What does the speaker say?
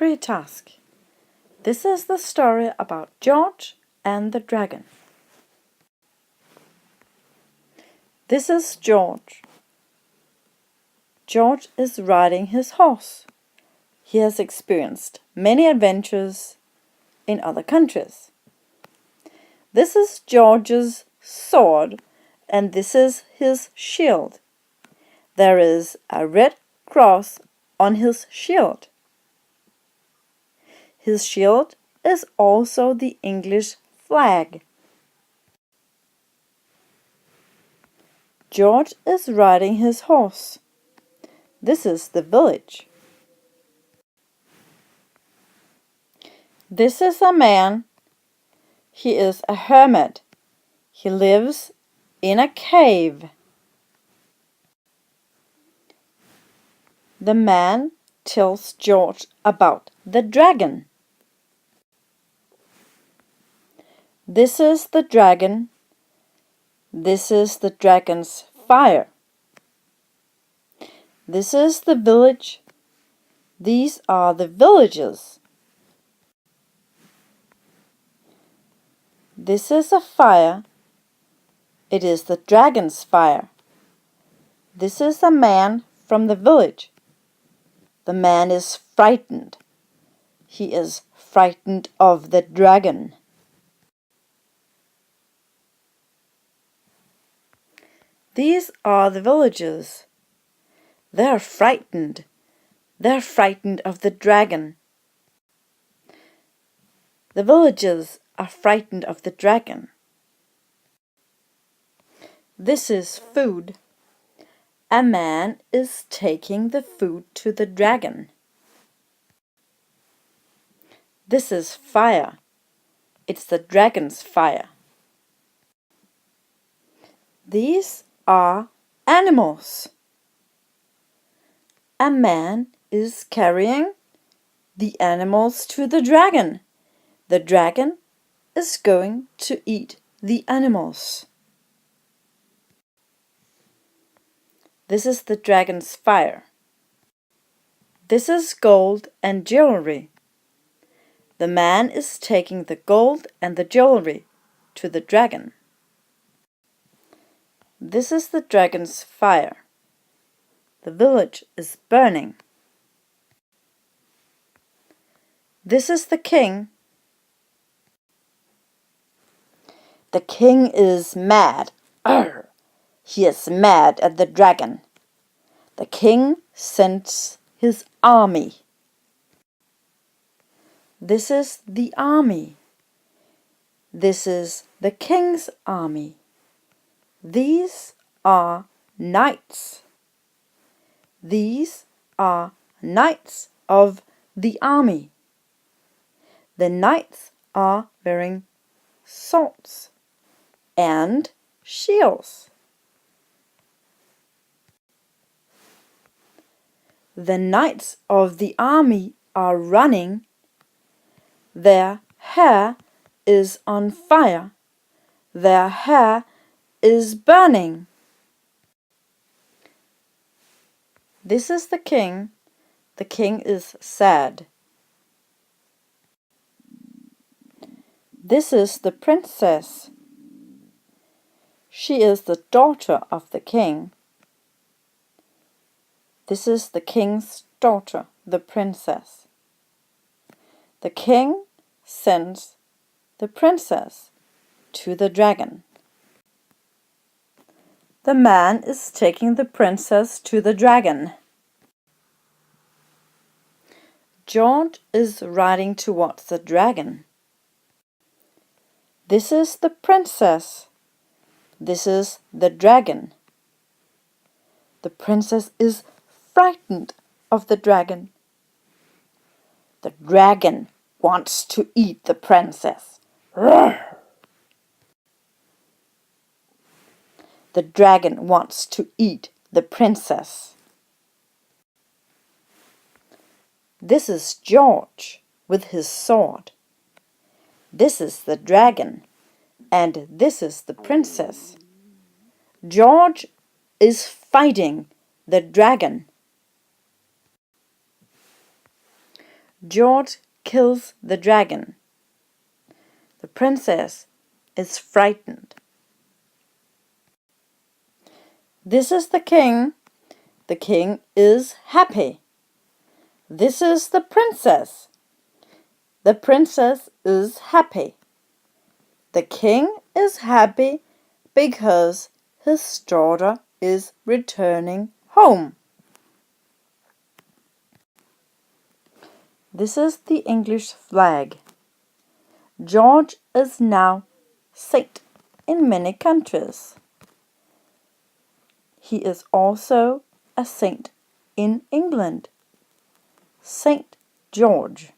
Pretask. This is the story about George and the dragon. This is George. George is riding his horse. He has experienced many adventures in other countries. This is George's sword, and this is his shield. There is a red cross on his shield. His shield is also the English flag. George is riding his horse. This is the village. This is a man. He is a hermit. He lives in a cave. The man tells George about the dragon. This is the dragon. This is the dragon's fire. This is the village. These are the villages. This is a fire. It is the dragon's fire. This is a man from the village. The man is frightened. He is frightened of the dragon. These are the villagers. They're frightened. They're frightened of the dragon. The villagers are frightened of the dragon. This is food. A man is taking the food to the dragon. This is fire. It's the dragon's fire. These are animals. A man is carrying the animals to the dragon. The dragon is going to eat the animals. This is the dragon's fire. This is gold and jewelry. The man is taking the gold and the jewelry to the dragon. This is the dragon's fire. The village is burning. This is the king. The king is mad. Arr! He is mad at the dragon. The king sends his army. This is the army. This is the king's army. These are knights. These are knights of the army. The knights are wearing swords and shields. The knights of the army are running. Their hair is on fire. Their hair is burning. This is the king. The king is sad. This is the princess. She is the daughter of the king. This is the king's daughter, the princess. The king sends the princess to the dragon. The man is taking the princess to the dragon. George is riding towards the dragon. This is the princess. This is the dragon. The princess is frightened of the dragon. The dragon wants to eat the princess. Roar! The dragon wants to eat the princess. This is George with his sword. This is the dragon, and this is the princess. George is fighting the dragon. George kills the dragon. The princess is frightened. This is the king. The king is happy. This is the princess. The princess is happy. The king is happy because his daughter is returning home. This is the English flag. George is now saint in many countries. He is also a saint in England. Saint George.